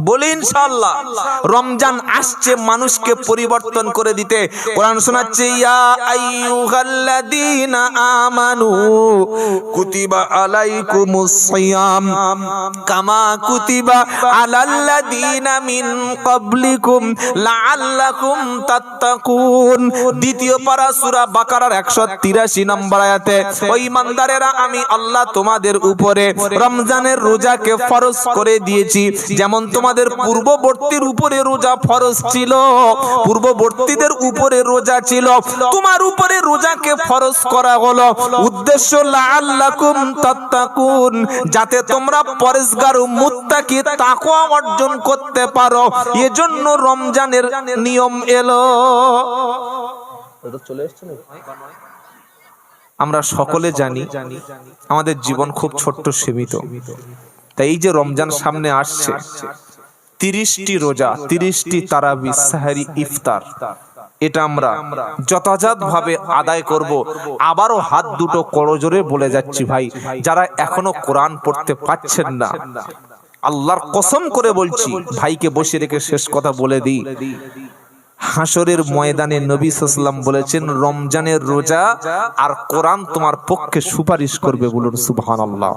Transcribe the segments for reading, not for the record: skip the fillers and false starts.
বলি ইনশাআল্লাহ। রমজান আসছে মানুষকে পরিবর্তন করে দিতে। কোরআন শোনাচ্ছে, ইয়া আইয়ুহাল্লাযীনা আমানু কুতিবা আলাইকুমুস সিয়াম কামা কুতিবা আলাল্লাযীনা মিন ক্বাবলিকুম লাআল্লাকুম তাত্তাকুন। দ্বিতীয় পারা সূরা বাকারার 183 নম্বর আয়াতে, ও ঈমানদারেরা, আমি আল্লাহ তোমাদের উপরে রমজানের রোজাকে ফরজ করে দিয়েছি, যেমন তোমাদের পূর্ববর্তীর উপরে রোজা ফরজ ছিল, পূর্ববর্তীদের উপরে রোজা ছিল, তোমার উপরে রোজাকে ফরজ করা হলো। উদ্দেশ্য লাআল্লাকুম তাত্তাকুন, যাতে তোমরা পরেজগার ও মুত্তাকি তাকওয়া অর্জন করতে পারো, এজন্য রমজানের নিয়ম এলো। চলে আসছে না? আমরা সকলে জানি আমাদের জীবন খুব ছোট্ট সীমিত, তাই এই যে রমজান সামনে আসছে, 30টি রোজা, 30টি তারাবি, সাহারি, ইফতার, এটা আমরা যথাযথভাবে আদায় করব। আবারও হাত দুটো করজোরে বলে যাচ্ছি ভাই, যারা এখনো কোরআন পড়তে পাচ্ছেন না, আল্লাহর কসম করে বলছি, ভাইকে বসে রেখে শেষ কথা বলে দিই, হাসরের ময়দানে নবী সাল্লাল্লাহু আলাইহি ওয়াসাল্লাম বলেছেন, রমজানের রোজা আর কোরআন তোমার পক্ষে সুপারিশ করবে। বলুন সুবহানাল্লাহ।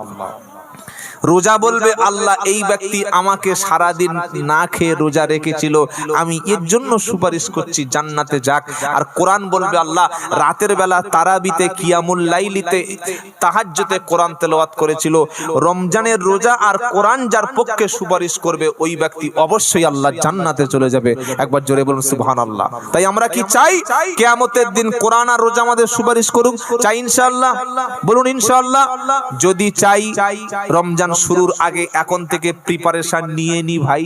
রোজা বলবে, আল্লাহ এই ব্যক্তি আমাকে সারাদিন না খেয়ে রোজা রেখেছিল, আমি এর জন্য সুপারিশ করছি জান্নাতে যাক। আর কোরআন বলবে, আল্লাহ রাতের বেলা তারাবিতে, কিয়ামুল লাইলিতে, তাহাজ্জুদে কোরআন তেলাওয়াত করেছিল। রমজানের রোজা আর কোরআন যার পক্ষে সুপারিশ করবে, ওই ব্যক্তি অবশ্যই আল্লাহ জান্নাতে চলে যাবে। একবার জোরে বলুন সুবহানাল্লাহ। তাই আমরা কি চাই? কিয়ামতের দিন কোরআন আর রোজা আমাদের সুপারিশ করুক। চাই ইনশাআল্লাহ? বলুন ইনশাআল্লাহ। যদি চাই, রমজান শুরুর আগে এখন থেকে প্রিপারেশন নিয়ে নি ভাই,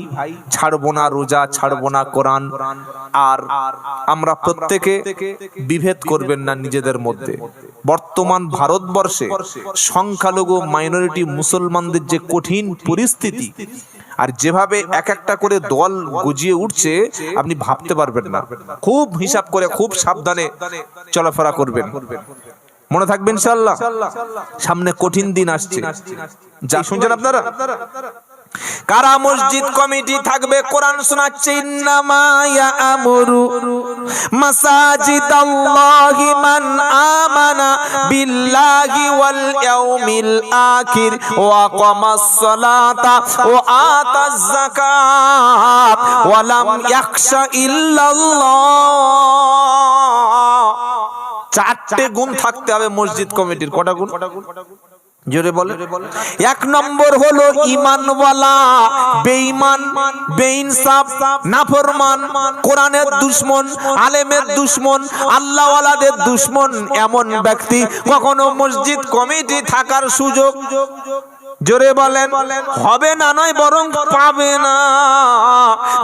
ছাড়বো না রোজা, ছাড়বো না কোরআন। আর আমরা প্রত্যেকে বিভেদ করবেন না নিজেদের মধ্যে। বর্তমান ভারতবর্ষে সংখ্যালঘু মাইনরিটি মুসলমানদের যে কঠিন পরিস্থিতি, আর যেভাবে এক একটা করে দল গজিয়ে উঠছে, আপনি ভাবতে পারবেন না। খুব হিসাব করে, খুব সাবধানে চলাফেরা করবেন। মনে থাকবে ইনশাআল্লাহ, সামনে কঠিন দিন আসছে। যা শুনছেন আপনারা, কারা মসজিদ কমিটি থাকবে, কোরআন শোনাচ্ছে, ইন্নামা ইয়ামুরু মাসাজিদাল্লাহি মান আমানা বিল্লাহি ওয়াল ইয়াউমিল আখির ওয়া আকামাস সালাতা ওয়া আতাজ যাকাত ওয়া লাম ইয়াখশা ইল্লাল্লাহ। 4টে গুণ থাকতে হবে মসজিদ কমিটির। কটা গুণ? জোরে বলে। 1 নম্বর হলো ঈমানওয়ালা, বেঈমান, বেইনসাফ, নাফরমান, কোরআনের দুশমন, আলেমের দুশমন, আল্লাহওয়ালাদের দুশমন এমন ব্যক্তি কখনো মসজিদ কমিটি থাকার সুযোগ, জোরে বলেন, হবে না, নয় বরং পাবে না।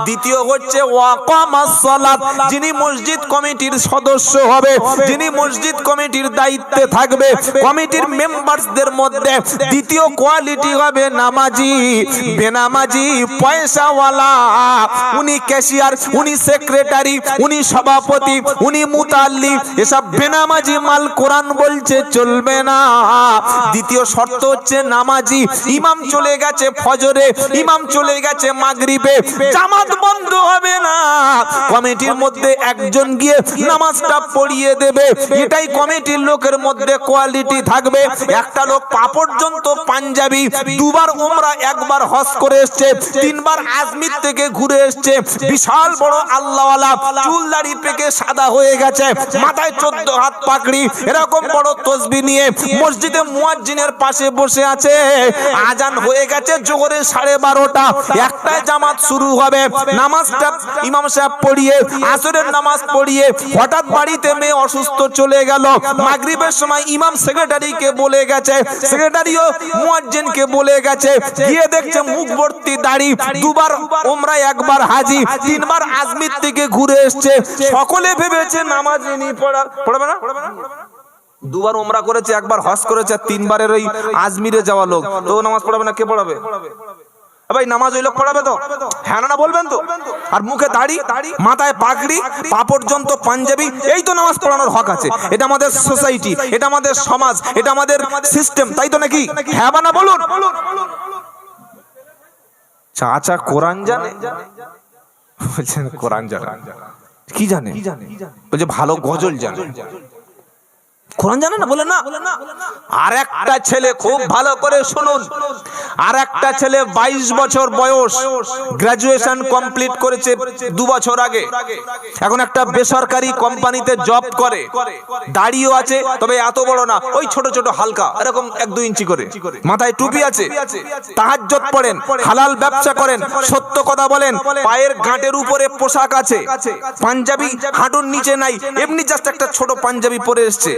দ্বিতীয় হচ্ছে ওয়াকামাস সালাত, যিনি মসজিদ কমিটির সদস্য হবে, যিনি মসজিদ কমিটির দায়িত্বে থাকবে, কমিটির মেম্বারসদের মধ্যে দ্বিতীয় কোয়ালিটি হবে নামাজি। বেনামাজি, পয়সাওয়ালা, উনি ক্যাশিয়ার, উনি সেক্রেটারি, উনি সভাপতি, উনি মুতাল্লি, এসব বেনামাজি মাল কোরআন বলছে চলবে না। দ্বিতীয় শর্ত হচ্ছে নামাজি। ইমাম চলে গেছে ফজরে, ইমাম চলে গেছে মাগরিবে, জামাত বন্ধ হবে না। কমিটির মধ্যে একজন গিয়ে নামাজটা পড়িয়ে দেবে, এটাই কমিটির লোকের মধ্যে কোয়ালিটি থাকবে। একটা লোক পা পর্যন্ত পাঞ্জাবি, 2 বার উমরা, 1 বার হজ করে এসেছে, 3 বার আজমির থেকে ঘুরে এসেছে, বিশাল বড় আল্লাহওয়ালা, চুল দাড়ি পেকে সাদা হয়ে গেছে, মাথায় 14 হাত পাগড়ি, এরকম বড় তাসবিহ নিয়ে মসজিদে মুয়াজ্জিনের পাশে বসে আছে। আজান হয়ে গেছে জোহরের 12:30টা, একটাই জামাত শুরু হবে। নামাজটা ইমাম সাহেব পড়িয়ে, আসরের নামাজ পড়িয়ে, হঠাৎ বাড়িতে মেয়ে অসুস্থ চলে গেল। মাগরিবের সময় ইমাম সেক্রেটারিকে বলে গেছে, সেক্রেটারিও মুয়াজ্জিনকে বলে গেছে, গিয়ে দেখছে মুখ ভর্তি দাড়ি, 2 বার উমরা, 1 বার হাজি, 3 বার আজমির থেকে ঘুরে এসেছে। সকলে ভেবেছে নামাজ ইনি পড়বে না। 2 বার উমরা করেছে, 1 বার হজ করেছে, 3 বারের ওই আজমিরে যাওয়া লোক, তো নামাজ পড়াবে না? কে পড়াবে ভাই? নামাজ ওই লোক পড়াবে তো? হ্যাঁ না বলবেন তো? আর মুখে দাড়ি, মাথায় পাগড়ি, পা পর্যন্ত পাঞ্জাবি, এই তো নামাজ পড়ানোর হক আছে। এটা আমাদের সোসাইটি, এটা আমাদের সমাজ, এটা আমাদের সিস্টেম, তাই তো নাকি? হ্যাঁ বা না বলুন। চাচা কোরআন জানে? বলছেন কোরআন জানে। কি জানে? বলছে ভালো গজল জানে। কোরআন জানে না? বলে না। আর একটা ছেলে, খুব ভালো করে শুনুন, আর একটা ছেলে 22 বছর বয়স, গ্রাজুয়েশন কমপ্লিট করেছে 2 বছর আগে, এখন একটা বেসরকারি কোম্পানিতে জব করে, দাড়িও আছে, তবে এত বড় না, ওই ছোট ছোট হালকা এরকম 1-2 ইঞ্চি করে, মাথায় টুপি আছে, তাহাজ্জুদ পড়েন, হালাল ব্যবসা করেন, সত্য কথা বলেন, পায়ের গাঁটের উপরে পোশাক আছে, পাঞ্জাবি হাঁটুর নিচে নাই, এমনি জাস্ট একটা ছোট পাঞ্জাবি পরে এসছে,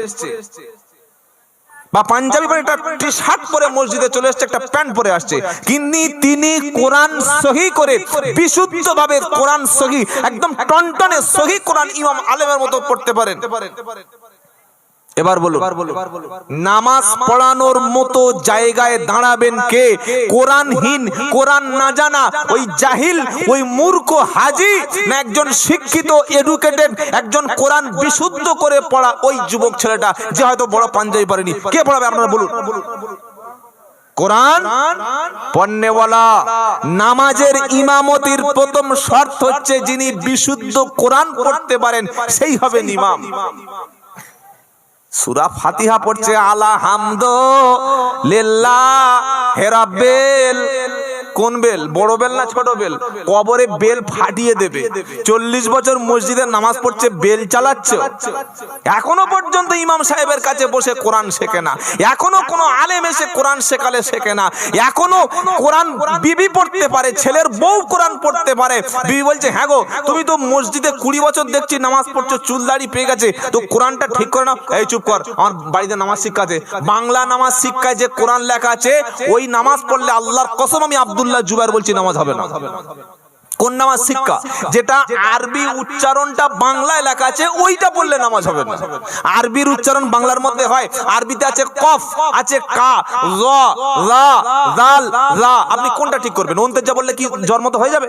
বা পাঞ্জাবি পরে একটা টি শার্ট পরে মসজিদে চলে আসছে, একটা প্যান্ট পরে আসছে, কিন্তু তিনি কোরআন সহি করে বিশুদ্ধভাবে কোরআন সহি, একদম টনটনে সহি কোরআন ইমাম আলেমের মতো পড়তে পারেন। এবার বলুন, নামাজ পড়ানোর মতো জায়গায় দাঁড়াবেন কে? কোরআনহীন, কোরআন না জানা ওই জাহিল, ওই মূর্খ হাজি, না একজন শিক্ষিত এডুকেটেড, একজন কোরআন বিশুদ্ধ করে পড়া ওই যুবক ছেলেটা যে হয়তো বড় পাঞ্জাবি পড়েনি? কে পড়াবে আপনারা বলুন? কোরআন পড়নেওয়ালা। নামাজের ইমামতির প্রথম শর্ত হচ্ছে যিনি বিশুদ্ধ কোরআন পড়তে পারেন সেই হবেন ইমাম। সূরা ফাতিহা পড়ছে আলহামদুলিল্লাহি রাব্বিল, কোন বেল? বড় বেল না ছোট বেল? কবরে বেল ফাটিয়ে দেবে। 40 বছর মসজিদে নামাজ পড়ছে, বেল চালাচ্ছে। এখনো পর্যন্ত ইমাম সাহেবের কাছে বসে কোরআন শেখে না, এখনো কোনো আলেম এসে কোরআন শেখালে শেখে না, এখনো কোরআন বিবি পড়তে পারে, ছেলের বউ কোরআন পড়তে পারে। বিবি বলছে হ্যাঁ গো, তুমি তো মসজিদে 20 বছর দেখছি নামাজ পড়ছো, চুল দাড়ি পেয়ে গেছে, তো কোরআনটা ঠিক করে নাও। এই চুপ কর, আমার বাড়িতে নামাজ শিক্ষা আছে, বাংলা নামাজ শিক্ষায় যে কোরআন লেখা আছে ওই নামাজ পড়লে আল্লাহর কসম আমি আব্দুল্লাহ জুবাইর বলছি নামাজ হবে না। কোন নামাজ শিক্ষা? যেটা আরবি উচ্চারণটা বাংলায় লেখা আছে ওইটা পড়লে নামাজ হবে না। আরবির উচ্চারণ বাংলার মধ্যে হয়, আরবিতে আছে কফ, আছে কা, জ, লা, দাল, লা, আপনি কোনটা ঠিক করবেন? অন্তেজা বললে কি জন্ম তো হয়ে যাবে?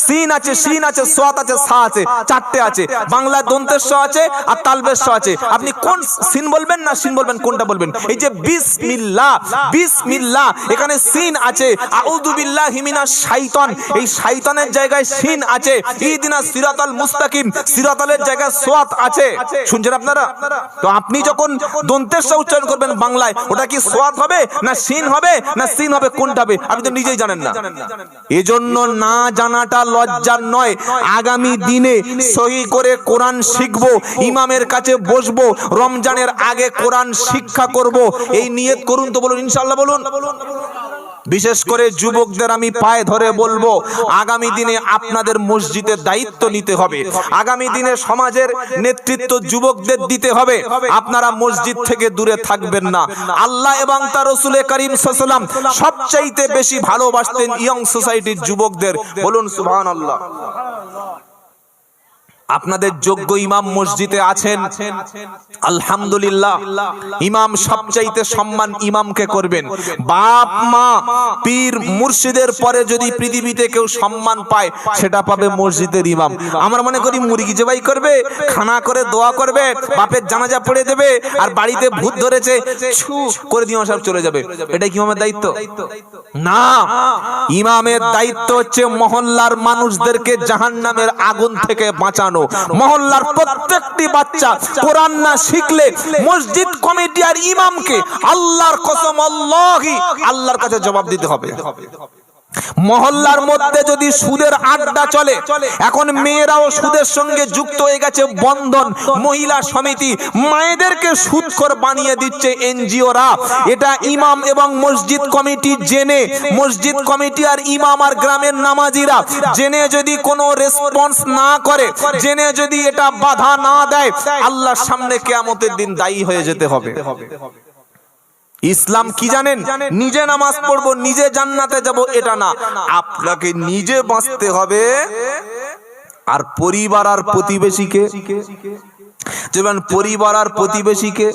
সিন আছে, শিন আছে, সাত আছে, সা আছে, চারটে আছে, বাংলা দন্তেশ আছে আর তালবেশ আছে, আপনি কোন সিন বলবেন না শিন বলবেন, কোনটা বলবেন? এই যে বিসমিল্লাহ, বিসমিল্লাহ, এখানে সিন আছে, আউযু বিল্লাহি মিনাশ শাইতান, এই শয়তানের জায়গায় সিন আছে, ইহদিনাস সিরাতাল মুস্তাকিম, সিরাতালের জায়গায় সাত আছে। শুনছেন আপনারা? তো আপনি যখন দন্তেশ উচ্চারণ করবেন বাংলায়, ওটা কি সাত হবে না সিন হবে না সিন হবে, কোনটা হবে আপনি তো নিজেই জানেন না। এজন্য না জানাটা লজ্জার নয়, আগামী দিনে সহি করে কোরআন শিখবো, ইমামের কাছে বসবো, রমজানের আগে কোরআন শিক্ষা করব, এই নিয়ত করুন তো বলুন ইনশাআল্লাহ বলুন। বিশেষ করে যুবকদের আমি পায়ে ধরে বলবো, আগামী দিনে আপনাদের মসজিদের দায়িত্ব নিতে হবে, আগামী দিনে সমাজের নেতৃত্ব যুবকদের দিতে হবে, আপনারা মসজিদ থেকে দূরে থাকবেন না। আল্লাহ এবং তার রাসূল করিম সাল্লাল্লাহু আলাইহি ওয়াসাল্লাম সবচাইতে বেশি ভালোবাসতেন ইয়ং সোসাইটির যুবকদের, বলুন সুবহানাল্লাহ। আপনাদের যোগ্য ইমাম মসজিদে আছেন, আলহামদুলিল্লাহ, ইমাম সবচাইতে সম্মান ইমামকে করবেন। বাপ মা পীর মুর্শিদের পরে যদি পৃথিবীতে কেউ সম্মান পায় সেটা পাবে মসজিদের ইমাম। আমরা মনে করি মুরগি জবাই করবে, খানা করে দোয়া করবে, বাপের জানাজা পড়ে দেবে, আর বাড়িতে ভূত ধরেছে ছু করে দিয়ে সব চলে যাবে, এটাই কি ইমামের দায়িত্ব? না, ইমামের দায়িত্ব হচ্ছে মহল্লার মানুষদেরকে জাহান্নামের আগুন থেকে বাঁচানো। মহল্লার প্রত্যেকটি বাচ্চা কোরআন না শিখলে মসজিদ কমিটি আর ইমামকে আল্লাহর কসম আল্লাহর কাছে জবাব দিতে হবে। মহল্লার মধ্যে যদি সুদের আড্ডা চলে, এখন মেয়েরাও সুদের সঙ্গে যুক্ত হয়ে গেছে, বন্ধন মহিলা সমিতি, মায়েদেরকে সুদখোর বানিয়ে দিচ্ছে এনজিওরা। এটা ইমাম এবং মসজিদ কমিটি জেনে, মসজিদ কমিটি আর ইমাম আর গ্রামের নামাজিরা জেনে যদি কোনো রেসপন্স না করে, জেনে যদি এটা বাধা না দেয়, আল্লাহর সামনে কিয়ামতের দিন দায়ী হয়ে যেতে হবে। ইসলাম কি জানেন? নিজে নামাজ পড়বো, নিজে জান্নাতে যাব, এটা না, আপনাকে নিজে বাঁচতে হবে আর পরিবার আর প্রতিবেশীকে, যেমন পরিবার আর প্রতিবেশীকে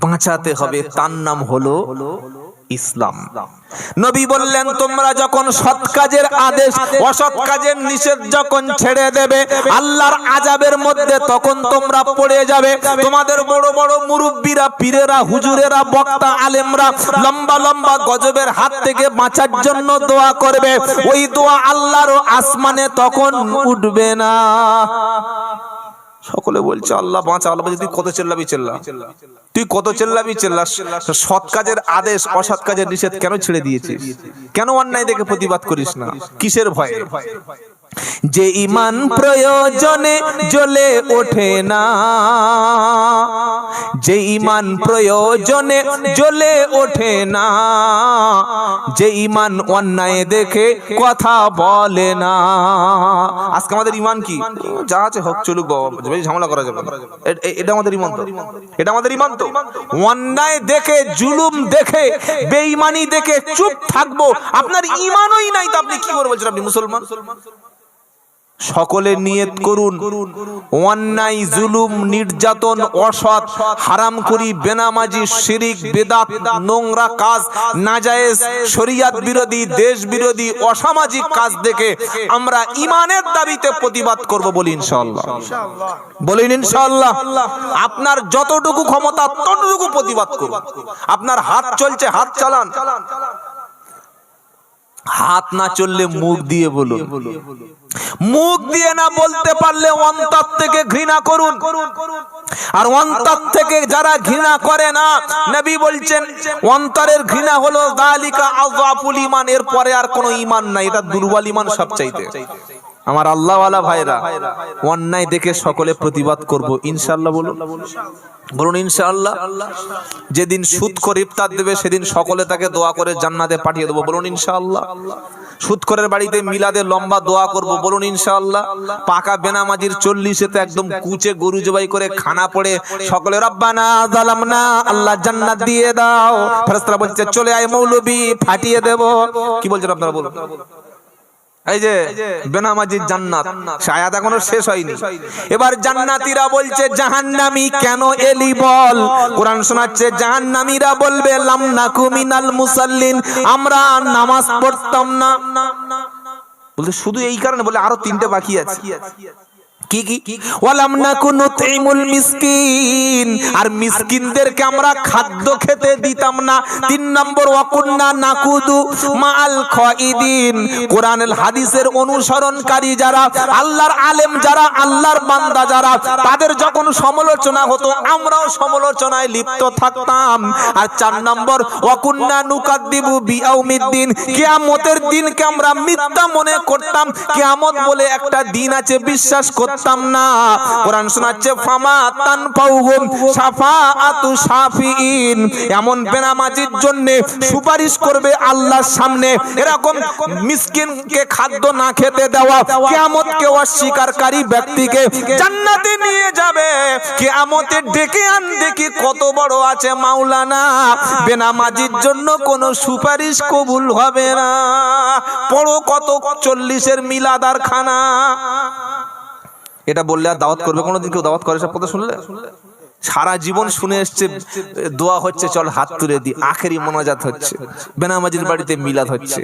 বাঁচাতে হবে। তার নাম হলো ইসলাম। নবী বললেন তোমরা যখন সৎ কাজের আদেশ অসৎ কাজের নিষেধ যখন ছেড়ে দেবে আল্লাহর আযাবের মধ্যে তখন তোমরা পড়ে যাবে। তোমাদের বড় বড় মুরব্বীরা, পীরেরা, হুজুরেরা, বক্তা, আলেমরা লম্বা লম্বা গজবের হাত থেকে বাঁচার জন্য দোয়া করবে, ওই দোয়া আল্লাহর আসমানে তখন উঠবে না। সকলে বলছে আল্লাহ বাঁচা, আল্লাহ বলছে তুই কত চেল্লাবি চেল্লা, তুই কত চেল্লাবি চেল্লা। সৎ কাজের আদেশ অসৎ কাজের নিষেধ কেন ছেড়ে দিয়েছিস? কেন অন্যায় দেখে প্রতিবাদ করিস না? কিসের ভয়ে? যে ঈমান প্রয়োজনে জ্বলে ওঠে না, যে ঈমান প্রয়োজনে জ্বলে ওঠে না, যে ঈমান অন্যায় দেখে কথা বলে না। আজকে আমাদের ঈমান কি? যা আছে হোক, চলুক বাবা, ঝামেলা করা যাবে, এটা আমাদের ঈমান তো, এটা আমাদের ঈমান তো। অন্যায় দেখে, জুলুম দেখে, বেঈমানি দেখে চুপ থাকবো, আপনার ঈমানই নাই তো আপনি কি করে বলছেন আপনি মুসলমান? সকলে নিয়ত করুন, অন্যায়, জুলুম, নির্যাতন, অসৎ, হারামখুরি, বেনামাজি, শিরিক, বেদাত, নোংরা কাজ, নাজায়েজ, শরীয়ত বিরোধী, দেশ বিরোধী, অসামাজিক কাজ দেখে আমরা ঈমানের দাবিতে প্রতিবাদ করব, বলি ইনশাআল্লাহ। বলেন ইনশাআল্লাহ। আপনার যতটুকু ক্ষমতা ততটুকু প্রতিবাদ করুন। আপনার হাত চলছে, হাত চালান। হাত না চললে মুখ দিয়ে বলুন। মুখ দিয়ে না বলতে পারলে অন্তর থেকে ঘৃণা করুন। আর অন্তর থেকে যারা ঘৃণা করে না, নবী বলছেন অন্তরের ঘৃণা হলো যালিকা আযাফুল ঈমান, এর পরে আর কোনো ঈমান নাই, এটা দুর্বল ঈমান সবচাইতে। আমার আল্লাহওয়ালা ভাইরা, অন্যায় দেখে সকলে প্রতিবাদ করব ইনশাআল্লাহ। বলুন, বলুন ইনশাআল্লাহ। যেদিন সুদখোর ইফতার দেবে সেদিন সকলে তাকে দোয়া করে জান্নাতে পাঠিয়ে দেবো, বলুন ইনশাআল্লাহ। সুদখোরের বাড়িতে মিলাদে লম্বা দোয়া করব, বলুন ইনশাআল্লাহ। পাকা বেনামাজির 40-এতে একদম কুচে গরু জবাই করে খানা পড়ে সকলে রব্বানা যালামনা, আল্লাহ জান্নাত দিয়ে দাও। ফেরেশতারা বলছে চলে আয় মৌলবি, ফাটিয়ে দেব। কি বলছেন আপনারা বলুন? এই যে বেনামাজির জান্নাত, আয়াত এখনো শেষ হয়নি। এবার জান্নাতীরা বলছে জাহান্নামী কেন এলি বল? কোরআন শোনাচ্ছে জাহান্নামীরা বলবে লাম নাকু মিনাল মুসাল্লিন, আমরা নামাজ পড়তাম না। বলতে শুধু এই কারণে? বলে আরো 3টে বাকি আছে। কি কি? ওয়ালাম নাকু নুতঈমুল মিসকিন, আর মিসকিনদেরকে আমরা খাদ্য খেতে দিতাম না। 3 নম্বর ওয়াকুন্না নাকুদু মাআল খাইদিন, কোরআনুল হাদিসের অনুসরণকারী যারা, আল্লাহর আলেম যারা, আল্লাহর বান্দা যারা, তাদের যখন সমালোচনা হতো আমরাও সমালোচনায় লিপ্ত থাকতাম। আর 4 নম্বর ওয়াকুন্না নুকাদ্দিবু বিয়াউমিদ্দিন, কিয়ামতের দিনকে আমরা মিথ্যা মনে করতাম। কিয়ামত বলে একটা দিন আছে, বিশ্বাস করতাম না। কোরআন শোনাচ্ছে ফামা তানফাউহুম শাফাআতু শাফিঈন, এমন বেনামাজির জন্য সুপারিশ করবে আল্লাহর সামনে। এরকম মিসকিনকে খাদ্য না খেতে দেওয়া কিয়ামতকে অস্বীকারকারী ব্যক্তিকে জান্নাতে নিয়ে যাবে। কিয়ামতে ডেকে আন দেখি কত বড় আছে মাওলানা, বেনামাজির জন্য কোনো সুপারিশ কবুল হবে না। পড়ো কত 40-এর মিলাদ আর খানা। এটা বললে আর দাওয়াত করবে কোনোদিন? কেউ দাওয়াত করে সব কথা শুনলে? সারা জীবন শুনে এসছে দোয়া হচ্ছে, চল হাত তুলে দি, আখেরি মোনাজাত হচ্ছে, বেনামাজির বাড়িতে মিলাদ হচ্ছে।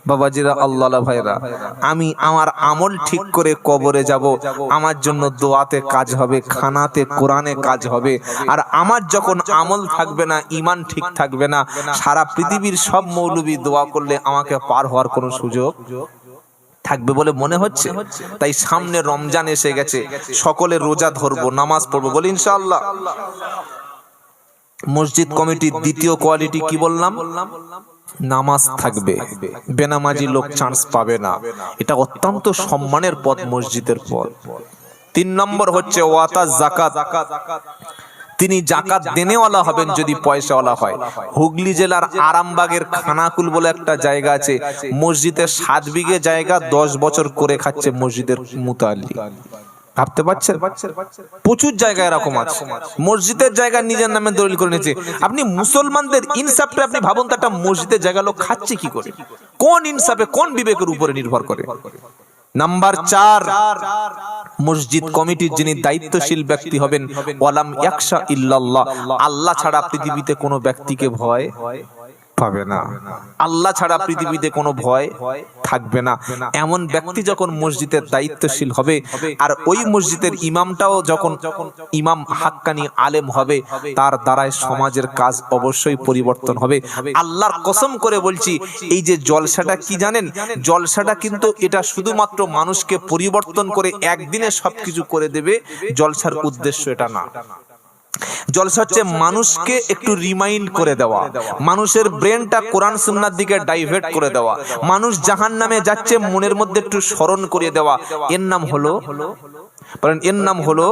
বাবাজিরা, আল্লাহ ভাইরা, আমি আমার আমল ঠিক করে কবরে যাব, আমার জন্য দোয়াতে কাজ হবে, খানাতে কোরআনে কাজ হবে। আর আমার যখন আমল থাকবে না, ঈমান ঠিক থাকবে না, সারা পৃথিবীর সব মৌলবী দোয়া করলে আমাকে পার হওয়ার কোনো সুযোগ থাকবে বলে মনে হচ্ছে? তাই সামনে রমজান এসে গেছে, সকলে রোজা ধরবো, নামাজ পড়বো, বলি ইনশাআল্লাহ। মসজিদ কমিটির দ্বিতীয় কোয়ালিটি কি বললাম? নামাজ থাকবে, বেনামাজি লোক চান্স পাবে না। এটা অত্যন্ত সম্মানের পদ, মসজিদের পদ। 3 নম্বর হচ্ছে ওয়াতা যাকাত, তিনি জাকাত দেনেওয়ালা হবেন যদি পয়সাওয়ালা হয়। হুগলি জেলার আরামবাগের খানাকুল বলে একটা জায়গা আছে, মসজিদের 7 বিঘে জায়গা 10 বছর করে খাচ্ছে মসজিদের মুতাল্লি। ভাবতে পারছেন? প্রচুর জায়গা এরকম আছে, মসজিদের জায়গা নিজের নামে দলিল করে নিয়েছে। আপনি মুসলমানদের ইনসাফটা আপনি ভাবুন তো, একটা মসজিদের জায়গা লোক খাচ্ছে কি করে? কোন ইনসাফে, কোন বিবেকের উপরে নির্ভর করে? নাম্বার 4, মসজিদ কমিটির যিনি দায়িত্বশীল ব্যক্তি হবেন, ওয়ালাম ইয়াখশা ইল্লাল্লাহ, আল্লাহ ছাড়া পৃথিবীতে কোনো ব্যক্তিকে ভয় পাবে না। আল্লাহ ছাড়া পৃথিবীতে কোনো ভয় থাকবে না। এমন ব্যক্তি যখন মসজিদের দায়িত্বশীল হবে, আর ওই মসজিদের ইমামটাও যখন ইমাম হাক্কানি আলেম হবে, তার দ্বারাই সমাজের কাজ অবশ্যই পরিবর্তন হবে। আল্লাহর কসম করে বলছি, এই যে জলসাটা কি জানেন, জলসাটা কিন্তু এটা শুধুমাত্র মানুষকে পরিবর্তন করে একদিনে সবকিছু করে দেবে, জলসার উদ্দেশ্য এটা না। জলসা হচ্ছে মানুষকে একটু রিমাইন্ড করে দেওয়া, মানুষের ব্রেনটা কোরআন সুন্নাহর দিকে ডাইভার্ট করে দেওয়া, মানুষ জাহান্নামে যাচ্ছে মনের মধ্যে একটু স্মরণ করিয়ে দেওয়া। এর নাম হলো এর নাম হলো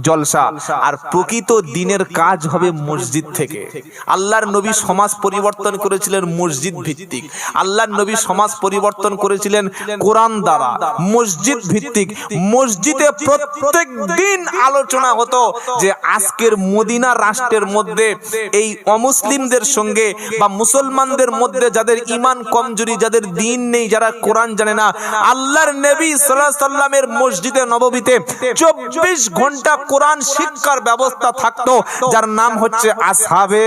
জলসা। আর প্রকৃত দিনের কাজ হবে মসজিদ থেকে। আল্লাহর নবী সমাজ পরিবর্তন করেছিলেন মসজিদ ভিত্তিক। আল্লাহর নবী সমাজ পরিবর্তন করেছিলেন কোরআন দ্বারা, মসজিদ ভিত্তিক। মসজিদে প্রত্যেক দিন আলোচনা হতো যে আজকের মদিনা রাষ্ট্রের মধ্যে এই অমুসলিমদের সঙ্গে বা মুসলমানদের মধ্যে যাদের ঈমান কমজোরি, যাদের দ্বীন নেই, যারা কোরআন জানে না, আল্লাহর নবী সাল্লাল্লাহু আলাইহি সাল্লামের মসজিদে নববীতে 24 ঘন্টা কোরআন শিক্ষার ব্যবস্থা থাকতো, যার নাম হচ্ছে আসহাবে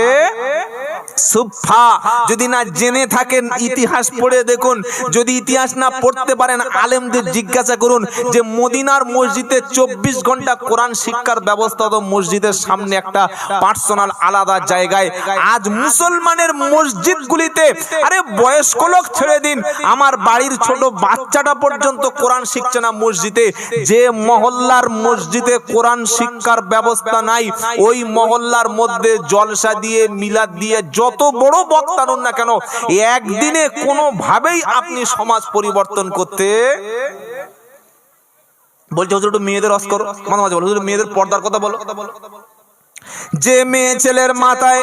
সুফফা। যদি না জেনে থাকেন ইতিহাস পড়ে দেখুন, যদি ইতিহাস না পড়তে পারেন আলেমদের জিজ্ঞাসা করুন যে মদিনার মসজিদে 24 ঘন্টা কোরআন শিক্ষার ব্যবস্থা তো মসজিদের সামনে একটা পার্সোনাল আলাদা জায়গায়। আজ মুসলমানের মসজিদগুলিতে আরে বয়স্ক লোক ছেড়ে দিন, আমার বাড়ির ছোট বাচ্চাটা পর্যন্ত কোরআন শিখছে না মসজিদে। যে মহল্লার মসজিদে কোরআন শিক্ষার ব্যবস্থা নাই, ওই মহল্লার মধ্যে জলসা দিয়ে মিলাদ দিয়ে যত বড় বক্তা হন না কেন, একদিনে কোনোভাবেই আপনি সমাজ পরিবর্তন করতে বলছে। হুজুর একটু মেয়েদের রস করো, মাঝে মাঝে বলো হুজুর মেয়েদের পর্দার কথা বলো। যে মেয়ে ছেলের মাথায়,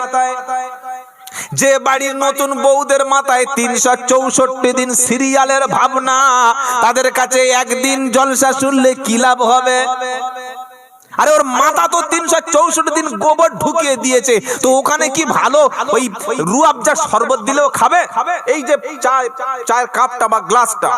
যে বাড়ির নতুন বউদের মাথায় 364 দিন সিরিয়ালের ভাবনা, তাদের কাছে একদিন জলসা শুনলে কি লাভ হবে? আরে ওর মাথা তো 364 দিন গোবর ঢুকিয়ে দিয়েছে, তো ওখানে কি ভালো ওই রুয়াবজা শরবত দিলেও খাবে? এই যে চায়ের কাপটা বা গ্লাসটা,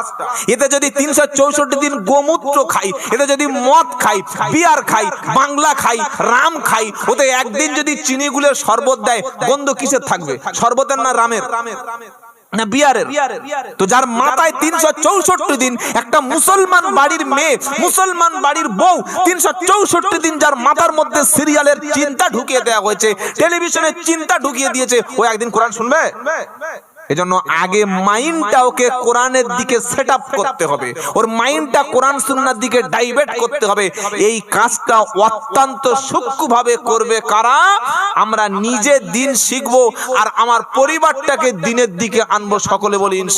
এতে যদি 364 দিন গোমূত্র খাই, এতে যদি মদ খাই, বিয়ার খাই, বাংলা খাই, রাম খাই, ওতে একদিন যদি চিনি গুলের শরবত দেয়, গন্ধ কিসের থাকবে? শরবতের না রামের না বিয়ারের? তো যার মাথায় 364 দিন, একটা মুসলমান বাড়ির মেয়ে, মুসলমান বাড়ির বউ, 364 দিন যার মাথার মধ্যে সিরিয়ালের চিন্তা ঢুকিয়ে দেওয়া হয়েছে, টেলিভিশনের চিন্তা ঢুকিয়ে দিয়েছে, ও একদিন কোরআন শুনবে? এজন্য আগে মাইন্ডটা ওকে কোরআনের দিকে সেট আপ করতে হবে, ওর মাইন্ডটা কোরআন সুন্নাহর দিকে ডাইভার্ট করতে হবে। এই কাজটা অত্যন্ত সূক্ষ্মভাবে করবে কারা? আমরা নিজে দিন শিখবো আর আমার পরিবারটাকে দিনের দিকে আনবো। সকলে বলি ইনশাআল্লাহ।